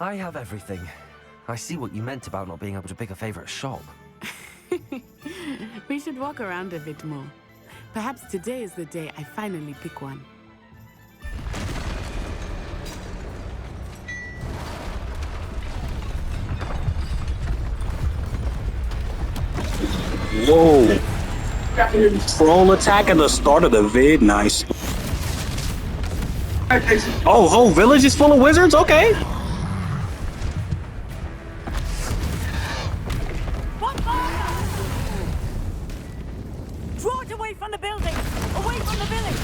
I have everything. I see what you meant about not being able to pick a favorite shop. We should walk around a bit more. Perhaps today is the day I finally pick one. Whoa. Troll attack at the start of the vid. Nice. Oh, whole village is full of wizards? Okay. Draw it away from the building! Away from the village!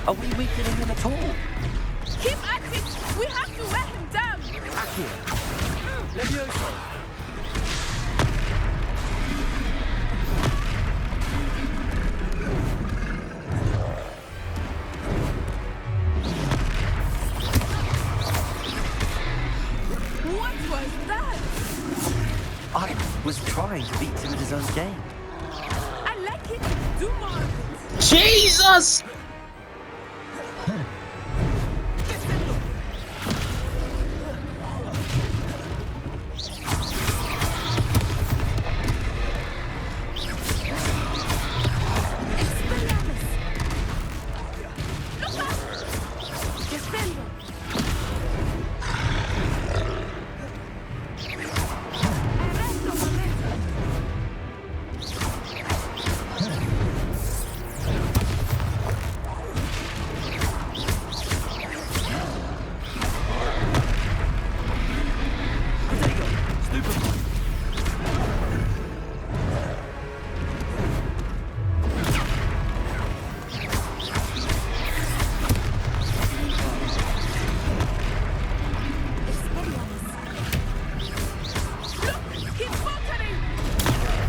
Are we weakening him at all? Keep at it! We have to wear him down! Accio! Levioso! What was that? I was trying to beat him at his own game. I like it! Do more! Jesus!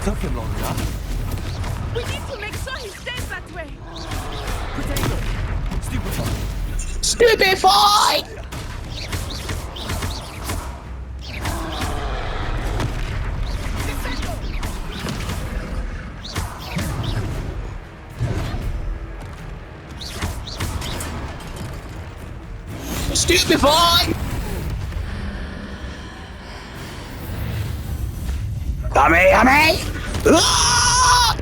Took him long enough. We need to make sure he stays that way! Potato! Stupefy! Stupefy! Stupefy! Dame! Ah!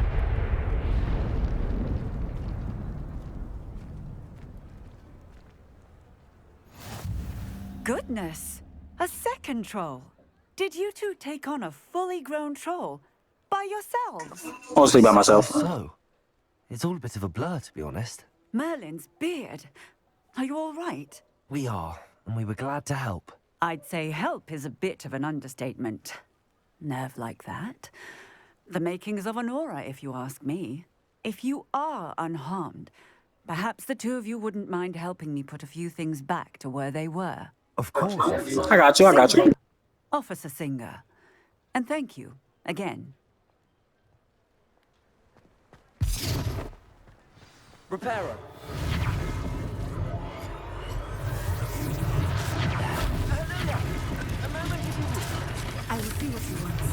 Goodness! A second troll! Did you two take on a fully grown troll? By yourselves? Mostly by myself. So, it's all a bit of a blur, to be honest. Merlin's beard. Are you all right? We are, and we were glad to help. I'd say help is a bit of an understatement. Nerve like that. The makings of an aura, if you ask me. If you are unharmed, perhaps the two of you wouldn't mind helping me put a few things back to where they were. Of course, officer. I got you. Officer Singer. And thank you, again. Repairer. I will see what he wants.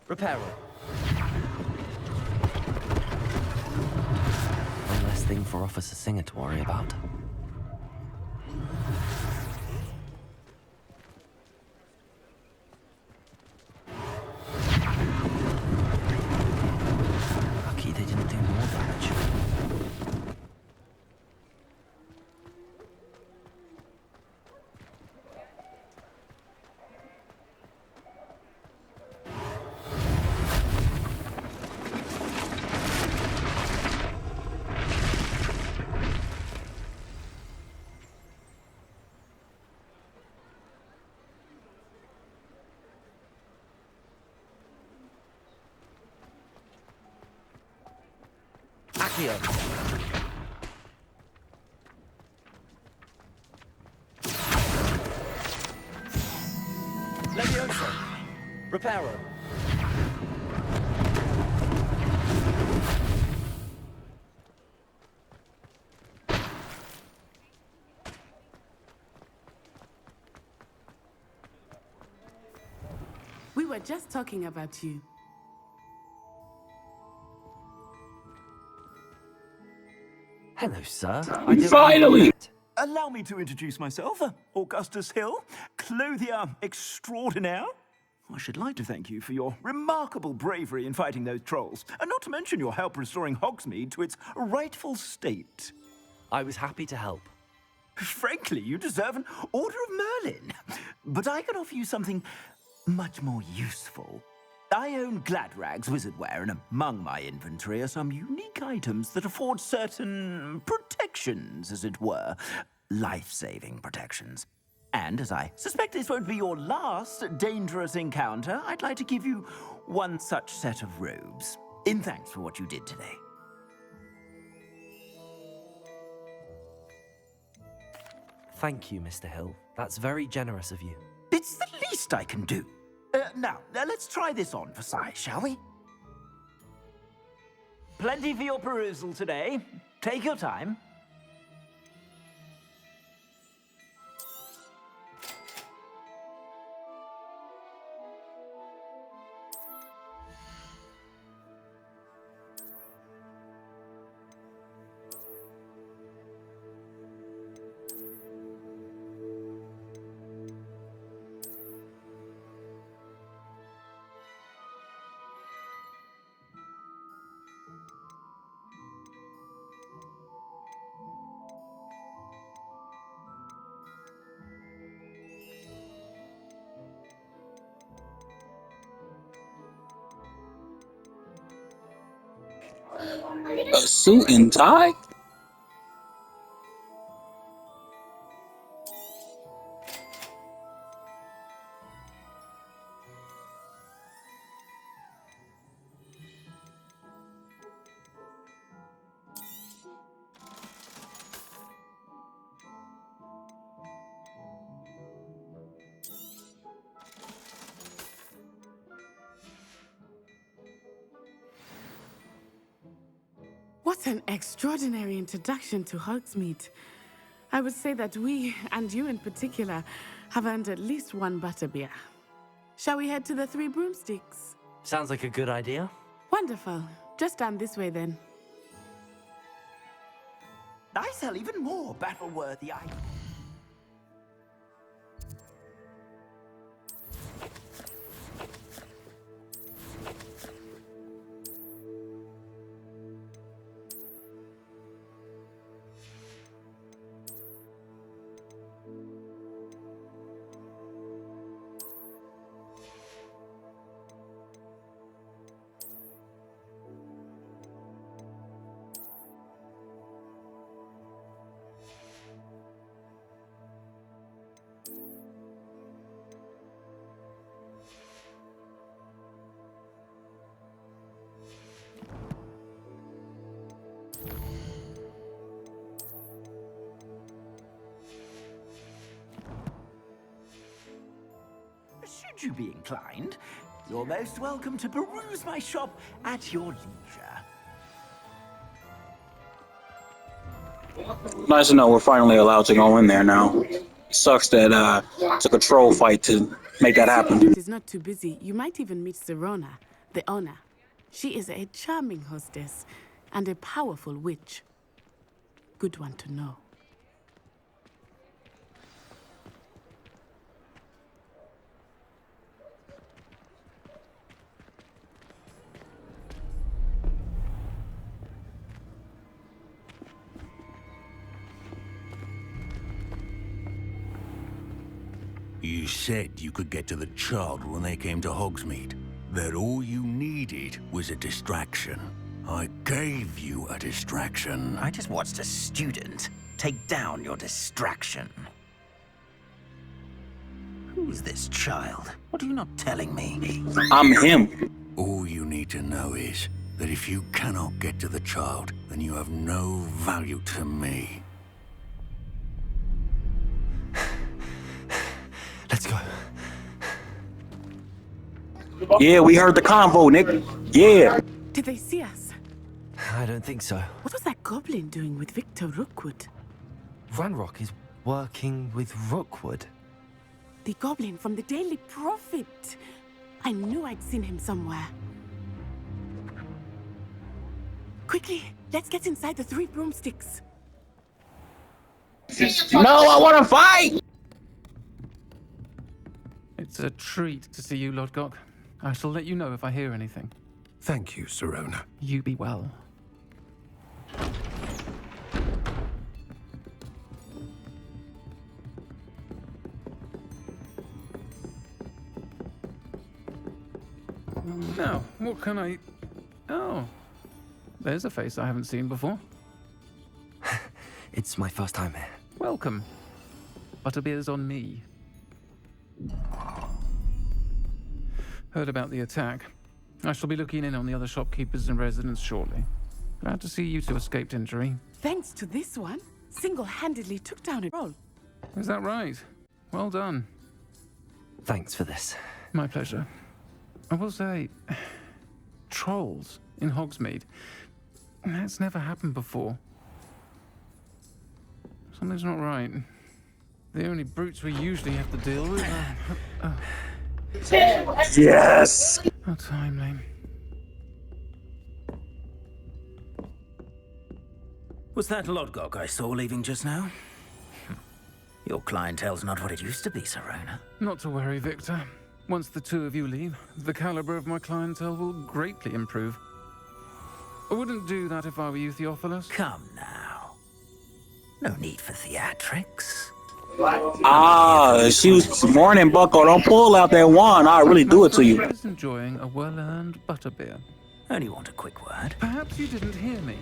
Repairer. One less thing for Officer Singer to worry about. Lucky they didn't do more damage. Accio. Levioso. Reparo. We were just talking about you. Hello, sir. I don't Finally! yet. Allow me to introduce myself, Augustus Hill, clothier extraordinaire. I should like to thank you for your remarkable bravery in fighting those trolls, and not to mention your help restoring Hogsmeade to its rightful state. I was happy to help. Frankly, you deserve an Order of Merlin. But I can offer you something much more useful. I own Gladrag's wizardware, and among my inventory are some unique items that afford certain protections, as it were. Life-saving protections. And as I suspect this won't be your last dangerous encounter, I'd like to give you one such set of robes, in thanks for what you did today. Thank you, Mr. Hill. That's very generous of you. It's the least I can do. Now, let's try this on for size, shall we? Plenty for your perusal today. Take your time. A suit and tie? What an extraordinary introduction to Hogsmeade. I would say that we, and you in particular, have earned at least one butterbeer. Shall we head to the Three Broomsticks? Sounds like a good idea. Wonderful. Just down this way then. I sell even more battle-worthy items. Should you be inclined, you're most welcome to peruse my shop at your leisure. Nice to know we're finally allowed to go in there now. Sucks that it's a control fight to make that happen. If it is not too busy, you might even meet Serona, the owner. She is a charming hostess and a powerful witch. Good one to know. You said you could get to the child when they came to Hogsmeade. That all you needed was a distraction. I gave you a distraction. I just watched a student take down your distraction. Who's this child? What are you not telling me? I'm him. All you need to know is, that if you cannot get to the child, then you have no value to me. Let's go. Yeah, we heard the convo, Nick. Yeah. Did they see us? I don't think so. What was that goblin doing with Victor Rookwood? Ranrok is working with Rookwood. The goblin from the Daily Prophet. I knew I'd seen him somewhere. Quickly, let's get inside the 3 broomsticks. No, I want to fight. It's a treat to see you, Lodgok. I shall let you know if I hear anything. Thank you, Sirona. You be well. Now, what can I... Oh, there's a face I haven't seen before. It's my first time here. Welcome. Butterbeer's on me. Heard about the attack. I shall be looking in on the other shopkeepers and residents shortly. Glad to see you two escaped injury. Thanks to this one, single-handedly took down a troll. Is that right? Well done. Thanks for this. My pleasure. I will say, trolls in Hogsmeade. That's never happened before. Something's not right. The only brutes we usually have to deal with are... Yes. How timely. Was that Lodgok I saw leaving just now? Your clientele's not what it used to be, Sirona. Not to worry, Victor. Once the two of you leave, the caliber of my clientele will greatly improve. I wouldn't do that if I were you, Theophilus. Come now. No need for theatrics. Ah, she was warning Bucko, don't pull out that wand. I'll really do it to you. Is enjoying a well-earned butterbeer. Only want a quick word. Perhaps you didn't hear me.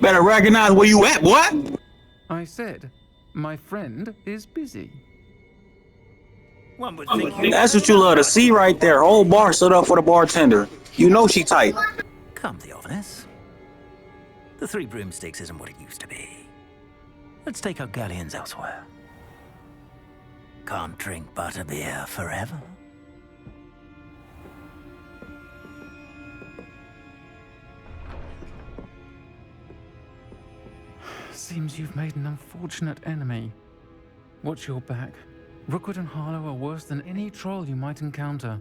Better recognize where you at, boy. I said, my friend is busy. One would think That's what you love to see right there. Whole bar stood up for the bartender. You know she tight. Come, Theophilus. The 3 broomsticks isn't what it used to be. Let's take our galleons elsewhere. Can't drink butterbeer forever. Seems you've made an unfortunate enemy. Watch your back. Rookwood and Harlow are worse than any troll you might encounter.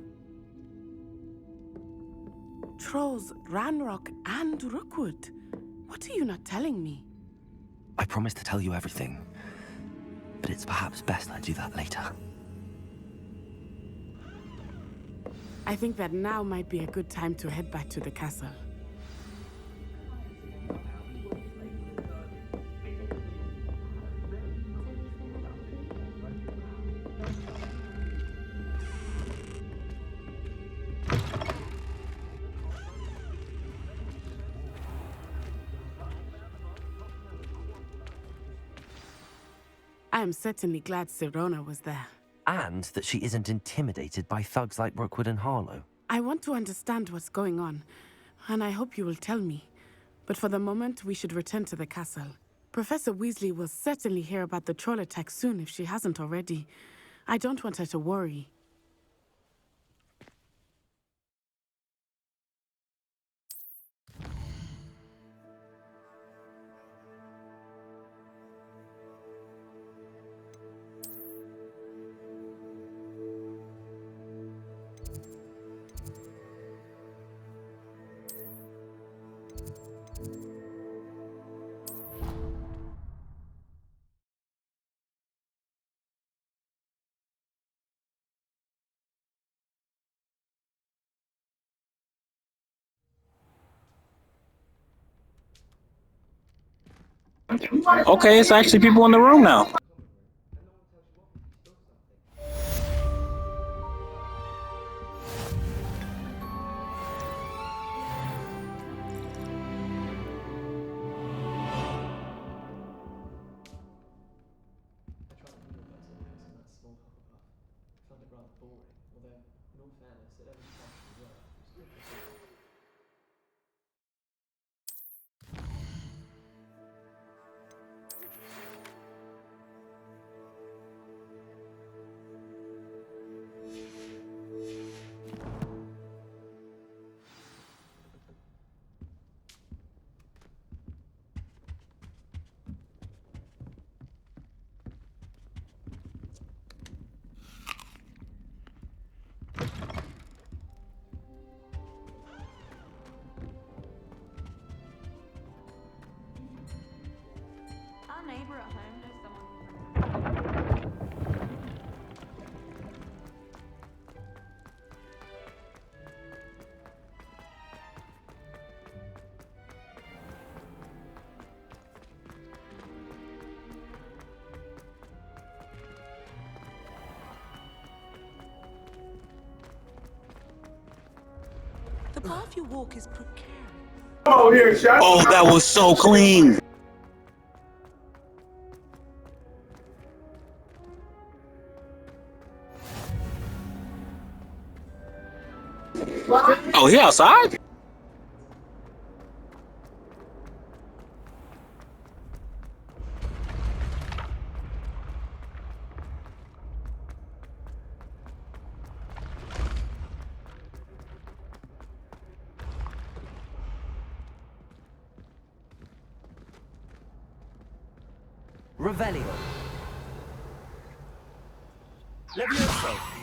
Trolls, Ranrok, and Rookwood. What are you not telling me? I promise to tell you everything, but it's perhaps best I do that later. I think that now might be a good time to head back to the castle. I am certainly glad Sirona was there. And that she isn't intimidated by thugs like Rookwood and Harlow. I want to understand what's going on, and I hope you will tell me. But for the moment, we should return to the castle. Professor Weasley will certainly hear about the troll attack soon if she hasn't already. I don't want her to worry. Okay, it's actually people in the room now. path you walk is precarious. Oh, that was so clean. Oh, he outside? Revelio. Levioso.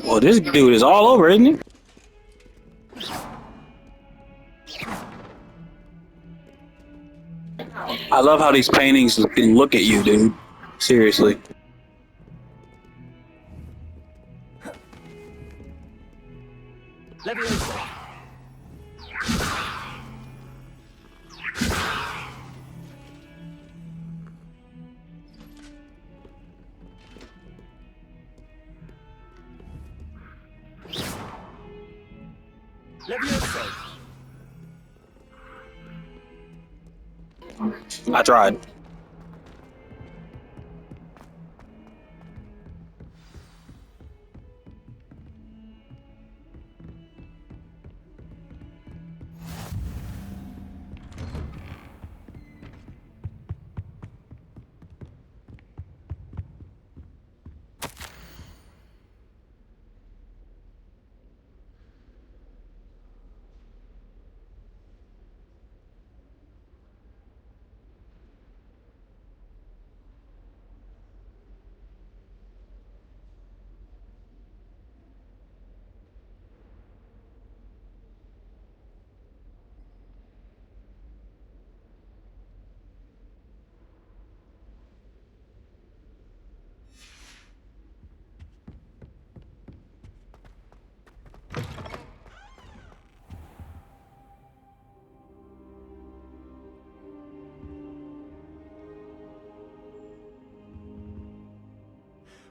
Well, this dude is all over, isn't he? I love how these paintings can look at you, dude. Seriously. Levioso. Levioso. I tried.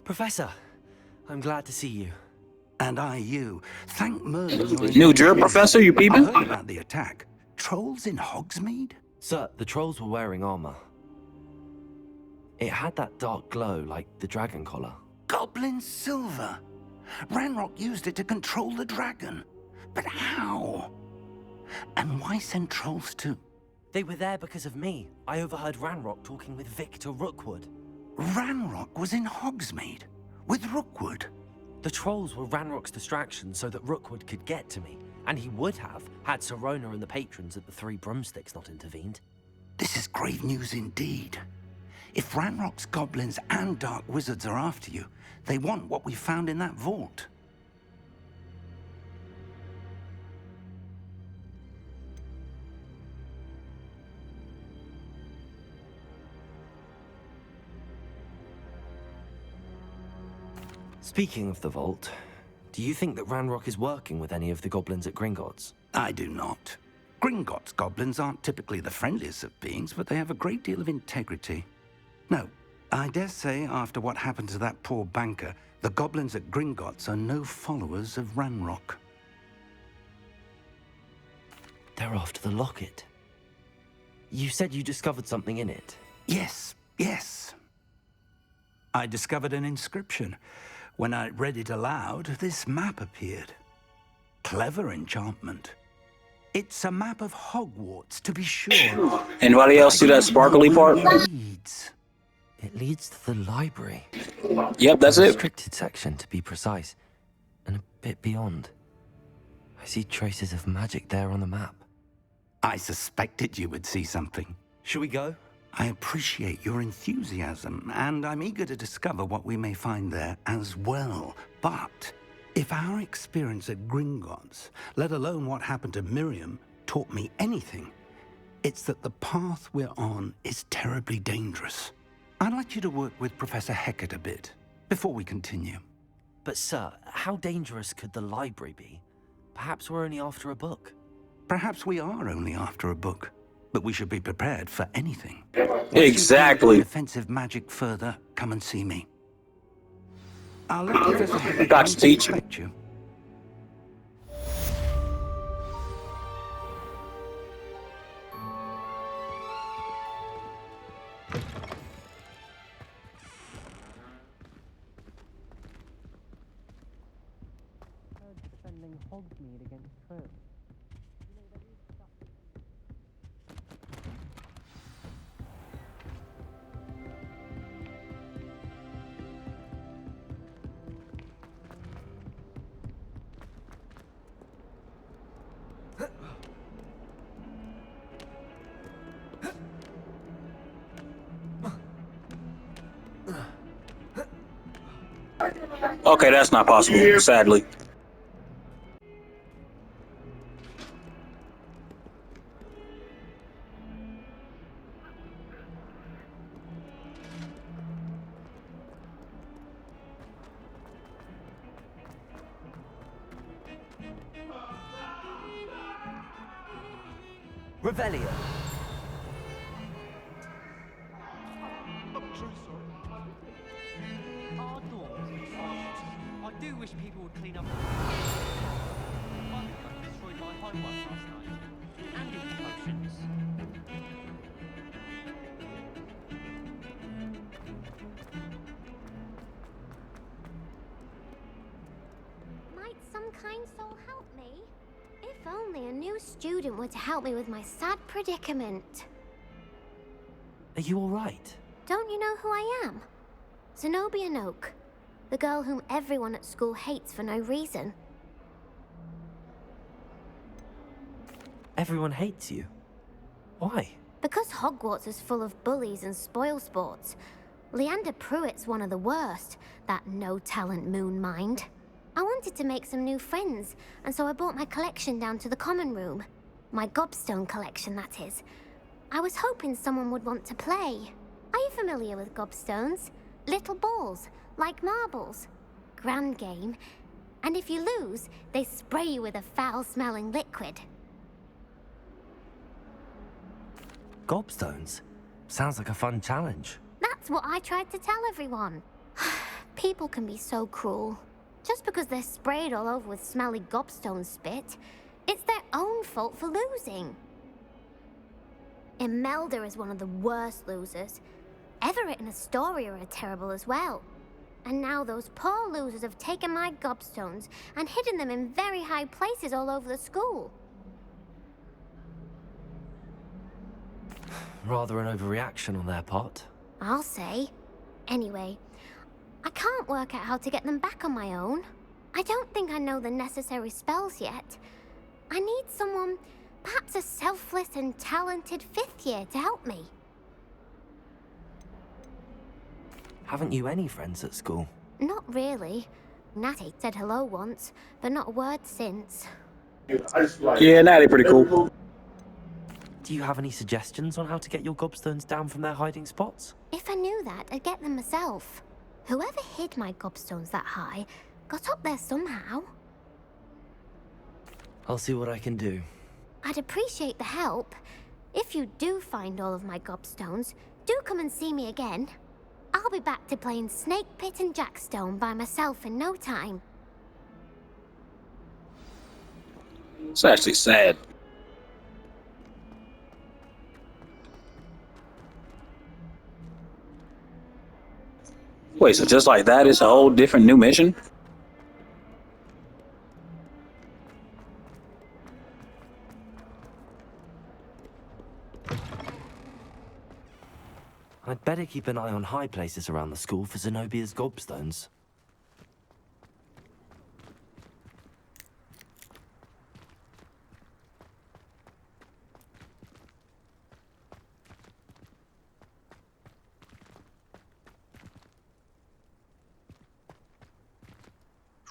Professor, I'm glad to see you. And I you. Thank Merlin you're New Juror Professor, you I peeping? heard about the attack. Trolls in Hogsmeade? Sir, the trolls were wearing armor. It had that dark glow like the dragon collar. Goblin silver. Ranrok used it to control the dragon. But how? And why send trolls too? They were there because of me. I overheard Ranrok talking with Victor Rookwood. Ranrok was in Hogsmeade with Rookwood. The trolls were Ranrock's distraction so that Rookwood could get to me. And he would have had Sirona and the patrons at the Three Broomsticks not intervened. This is grave news indeed. If Ranrock's goblins and dark wizards are after you, they want what we found in that vault. Speaking of the vault, do you think that Ranrok is working with any of the goblins at Gringotts? I do not. Gringotts goblins aren't typically the friendliest of beings, but they have a great deal of integrity. No, I dare say after what happened to that poor banker, the goblins at Gringotts are no followers of Ranrok. They're after the locket. You said you discovered something in it. Yes, yes. I discovered an inscription. When I read it aloud, this map appeared. Clever enchantment. It's a map of Hogwarts, to be sure. Anybody else see that sparkly part? It leads to the library. Yep, that's A it. restricted section, to be precise. And a bit beyond. I see traces of magic there on the map. I suspected you would see something. Shall we go? I appreciate your enthusiasm, and I'm eager to discover what we may find there as well. But if our experience at Gringotts, let alone what happened to Miriam, taught me anything, it's that the path we're on is terribly dangerous. I'd like you to work with Professor Hecat a bit before we continue. But sir, how dangerous could the library be? Perhaps we're only after a book. Perhaps we are only after a book, but we should be prepared for anything. Exactly. Once you find offensive magic further, come and see me. I'll let Professor Hecat Gotcha, teacher. expect you. Defending Hogsmeade against Trill. Okay, that's not possible, sadly. Revelio. Our doors are trashed. I do wish people would clean up. I destroyed my homework last night. And its potions. Might some kind soul help me? If only a new student were to help me with my sad predicament. Are you all right? Don't you know who I am? Zenobia Noak, the girl whom everyone at school hates for no reason. Everyone hates you. Why? Because Hogwarts is full of bullies and spoilsports. Leander Pruitt's one of the worst, that no-talent moon mind. I wanted to make some new friends, and so I brought my collection down to the common room. My gobstone collection, that is. I was hoping someone would want to play. Are you familiar with gobstones? Little balls, like marbles. Grand game. And if you lose, they spray you with a foul-smelling liquid. Gobstones? Sounds like a fun challenge. That's what I tried to tell everyone. People can be so cruel. Just because they're sprayed all over with smelly gobstone spit, it's their own fault for losing. Imelda is one of the worst losers. Everett and Astoria are terrible as well. And now those poor losers have taken my gobstones and hidden them in very high places all over the school. Rather an overreaction on their part. I'll say. Anyway, I can't work out how to get them back on my own. I don't think I know the necessary spells yet. I need someone, perhaps a selfless and talented fifth year to help me. Haven't you any friends at school? Not really. Natty said hello once, but not a word since. Yeah, Natty pretty cool. Do you have any suggestions on how to get your gobstones down from their hiding spots? If I knew that, I'd get them myself. Whoever hid my gobstones that high got up there somehow. I'll see what I can do. I'd appreciate the help. If you do find all of my gobstones, do come and see me again. I'll be back to playing Snake Pit and Jackstone by myself in no time. It's actually sad. Wait, so just like that, it's a whole different new mission? I'd better keep an eye on high places around the school for Zenobia's gobstones.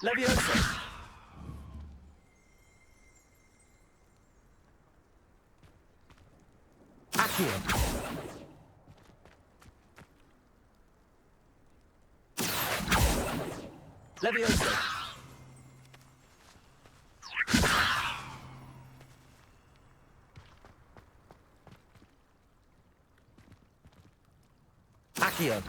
Leviosa! Accio! Leviosa! Accio!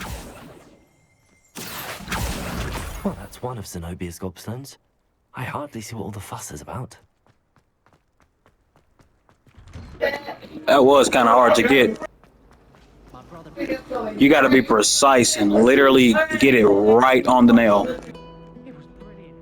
Well, that's one of Zenobia's gobstones. I hardly see what all the fuss is about. That was kind of hard to get. You got to be precise and literally get it right on the nail. It was brilliant.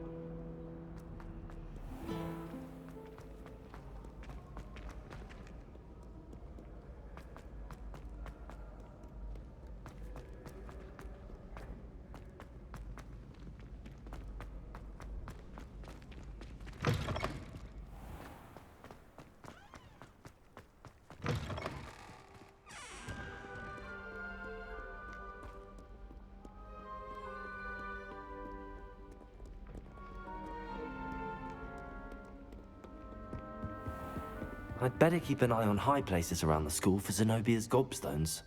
I'd better keep an eye on high places around the school for Zenobia's gobstones.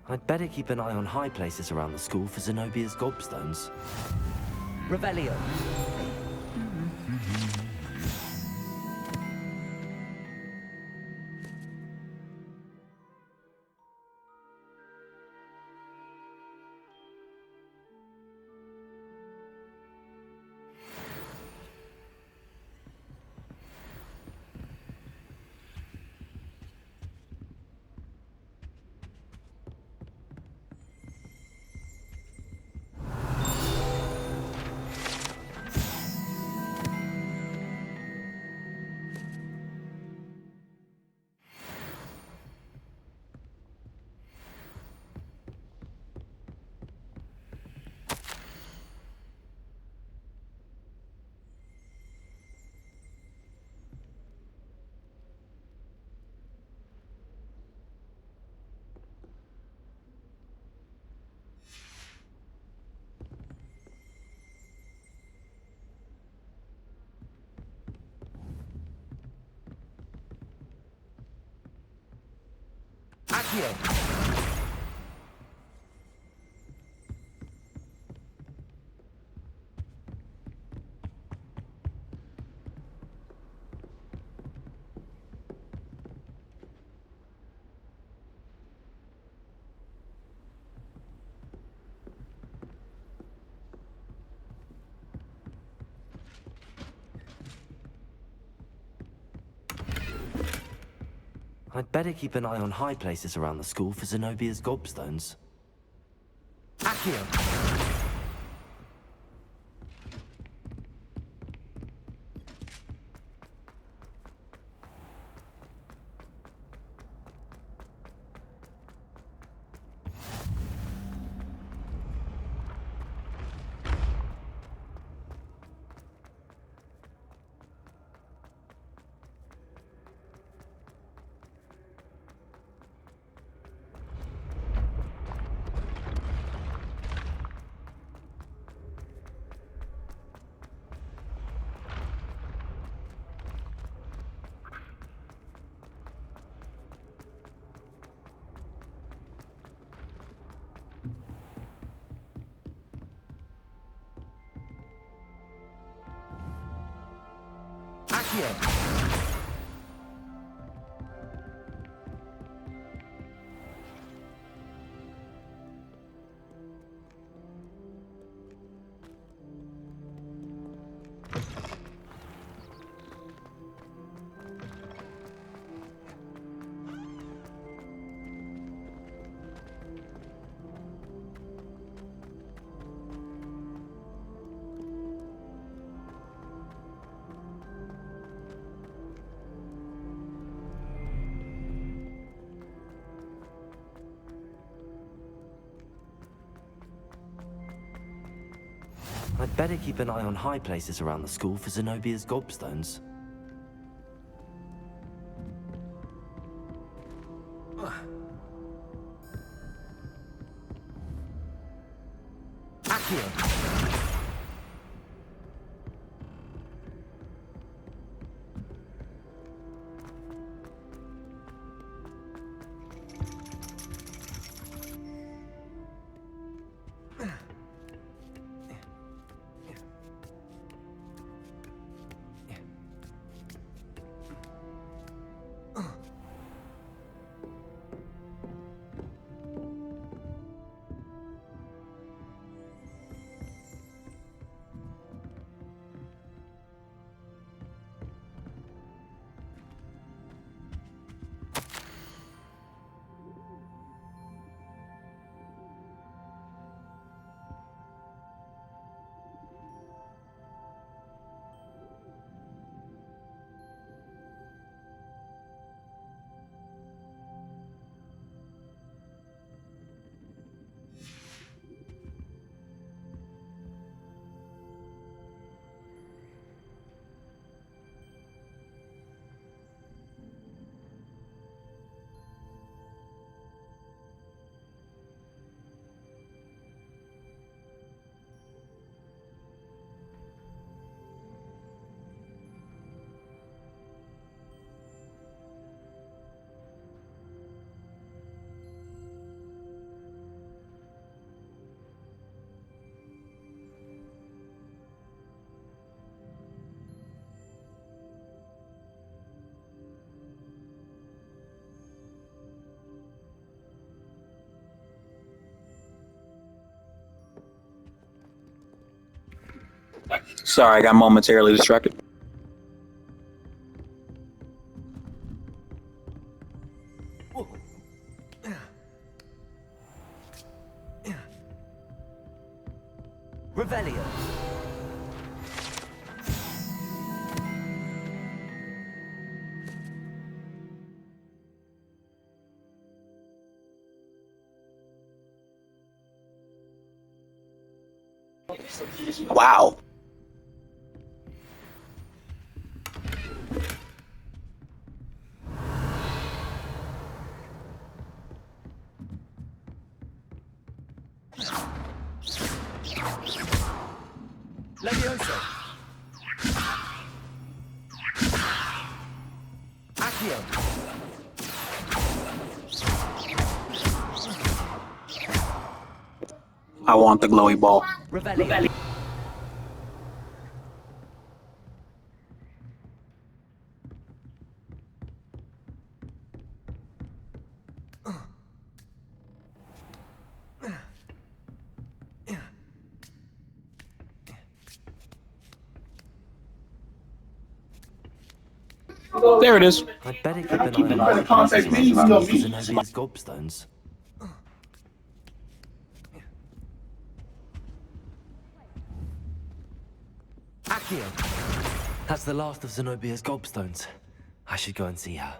I'd better keep an eye on high places around the school for Zenobia's gobstones. Revelio. Accio! I'd better keep an eye on high places around the school for Zenobia's gobstones. Accio! Accio! I'd better keep an eye on high places around the school for Zenobia's gobstones. Accio! Sorry, I got momentarily distracted. Revelio. Wow. Levioso. Accio. I want the glowy ball. Revelio. There it is. I'd better keep an eye on the places around the Zenobia's gobstones. Accio! That's the last of Zenobia's gobstones. I should go and see her.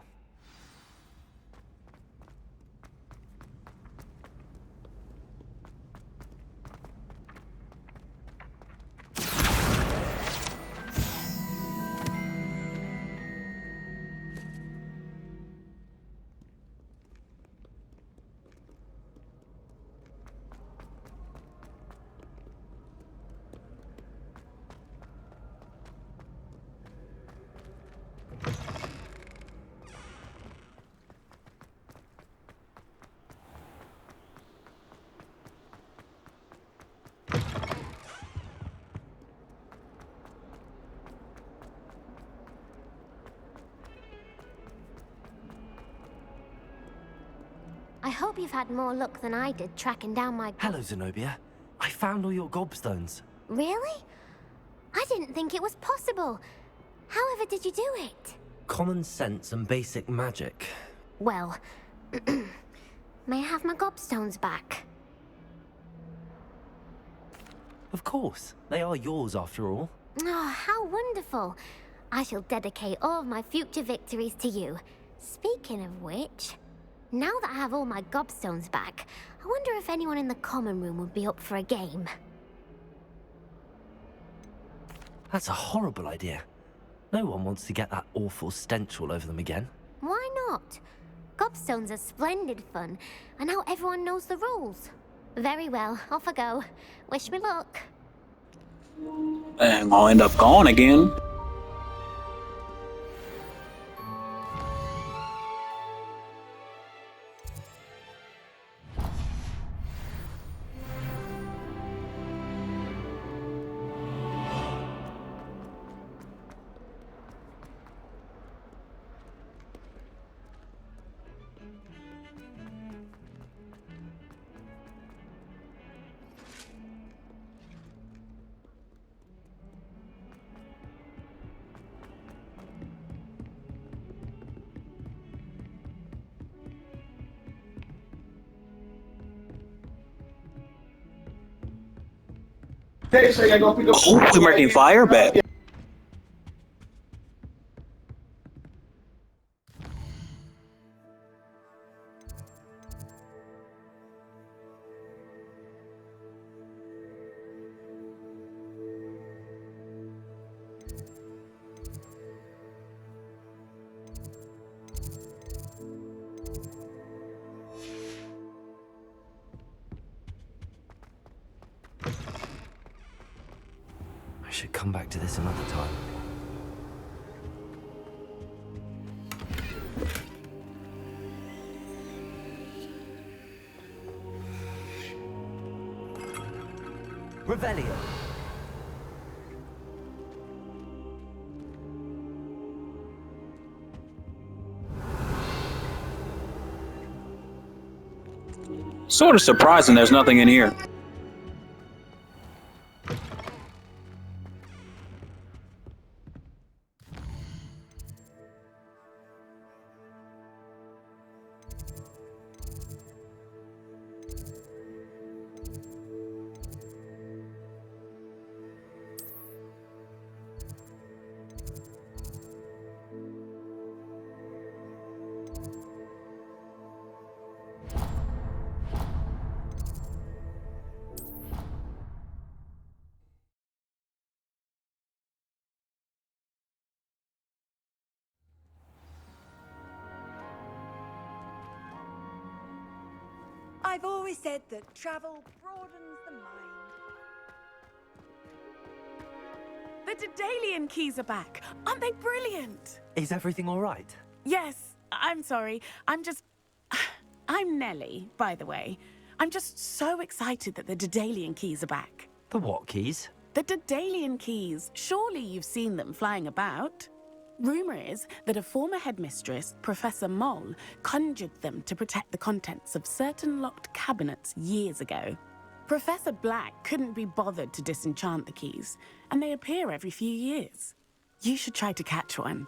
I hope you've had more luck than I did tracking down my... Hello, Zenobia. I found all your gobstones. Really? I didn't think it was possible. However did you do it? Common sense and basic magic. Well, may I have my gobstones back? Of course. They are yours after all. Oh, how wonderful. I shall dedicate all of my future victories to you. Speaking of which, now that I have all my gobstones back, I wonder if anyone in the common room would be up for a game. That's a horrible idea. No one wants to get that awful stench all over them again. Why not? Gobstones are splendid fun, and now everyone knows the rules. Very well, off I go. Wish me luck. And I'll end up gone again. Oh, we're making fire bet. I should come back to this another time. Revelio. Sort of surprising there's nothing in here. I've always said that travel broadens the mind. The Daedalian keys are back. Aren't they brilliant? Is everything all right? Yes, I'm sorry. I'm Nellie, by the way. I'm just so excited that the Daedalian keys are back. The what keys? The Daedalian keys. Surely you've seen them flying about. Rumor is that a former headmistress, Professor Mole, conjured them to protect the contents of certain locked cabinets years ago. Professor Black couldn't be bothered to disenchant the keys, and they appear every few years. You should try to catch one.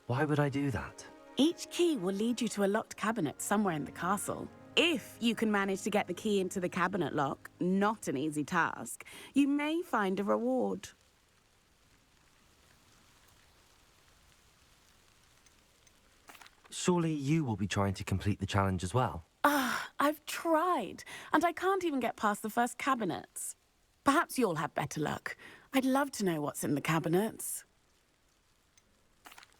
Why would I do that? Each key will lead you to a locked cabinet somewhere in the castle. If you can manage to get the key into the cabinet lock, not an easy task, you may find a reward. Surely you will be trying to complete the challenge as well. I've tried, and I can't even get past the first cabinets. Perhaps you'll have better luck. I'd love to know what's in the cabinets.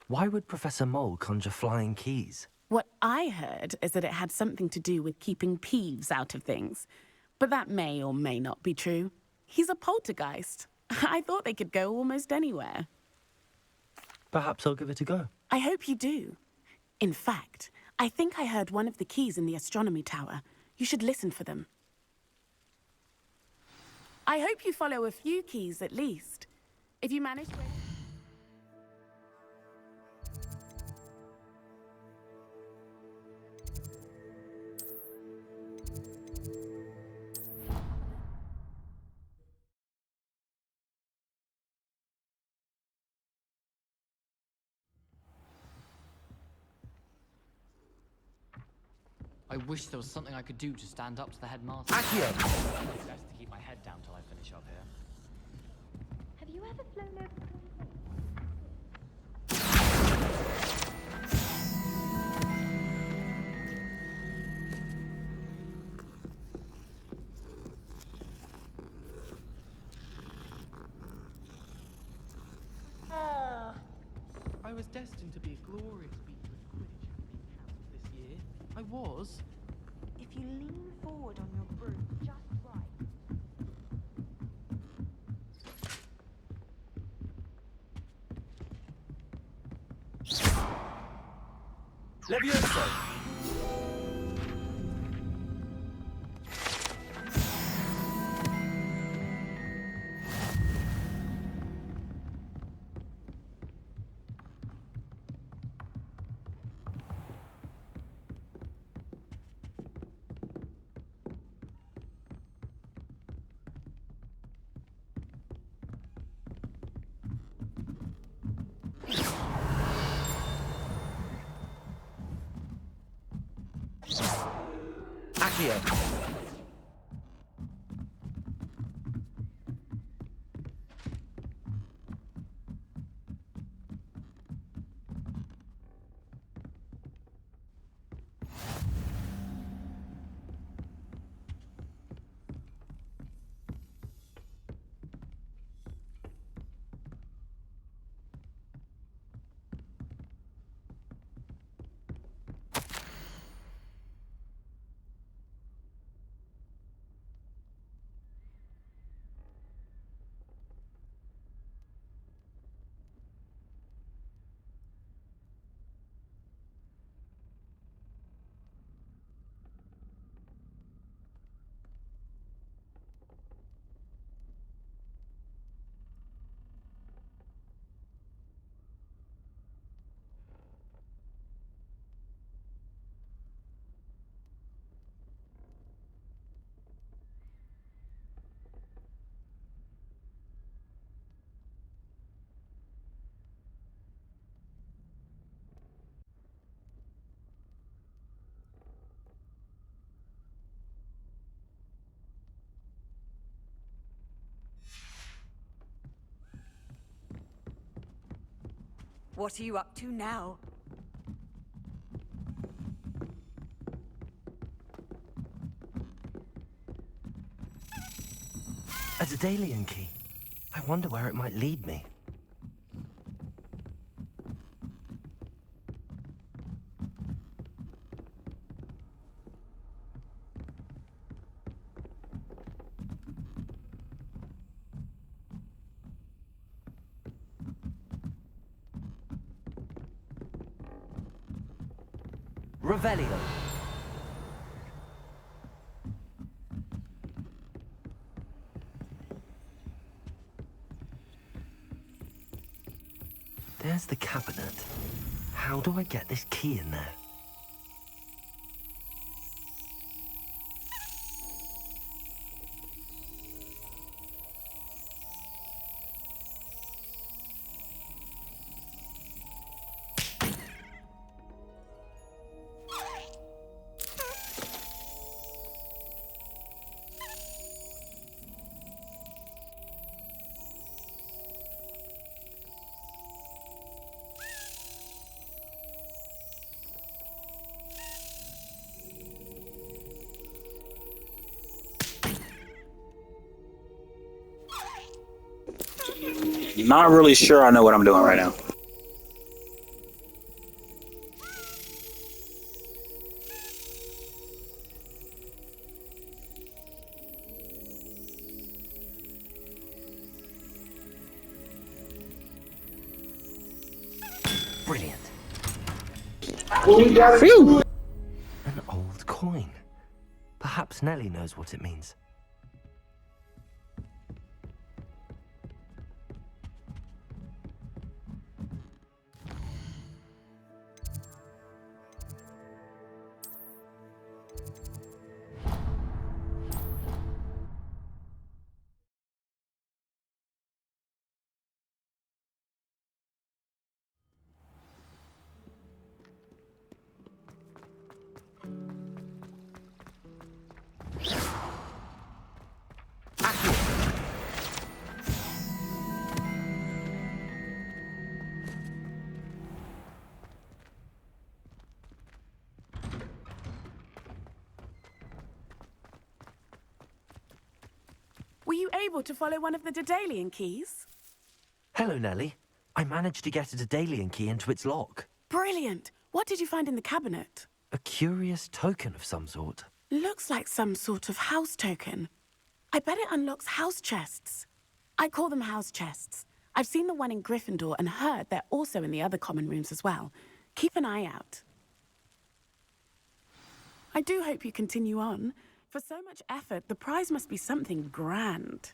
Why would Professor Mole conjure flying keys? What I heard is that it had something to do with keeping Peeves out of things. But that may or may not be true. He's a poltergeist. I thought they could go almost anywhere. Perhaps I'll give it a go. I hope you do. In fact, I think I heard one of the keys in the astronomy tower. You should listen for them. I hope you follow a few keys at least. If you manage to... I wish there was something I could do to stand up to the headmaster. Accio! It's best to keep my head down till I finish up here. Have you ever flown over? I was destined to be a glorious beater at Quidditch camp this year. I was. If you lean forward on your broom just right. Levioso! Accio! What are you up to now? A Daedalian key. I wonder where it might lead me. Revelio. There's the cabinet. How do I get this key in there? Not really sure I know what I'm doing right now. Brilliant. Phew. An old coin. Perhaps Nellie knows what it means. Were you able to follow one of the Daedalian keys? Hello, Nellie. I managed to get a Daedalian key into its lock. Brilliant. What did you find in the cabinet? A curious token of some sort. Looks like some sort of house token. I bet it unlocks house chests. I call them house chests. I've seen the one in Gryffindor and heard they're also in the other common rooms as well. Keep an eye out. I do hope you continue on. For so much effort, the prize must be something grand.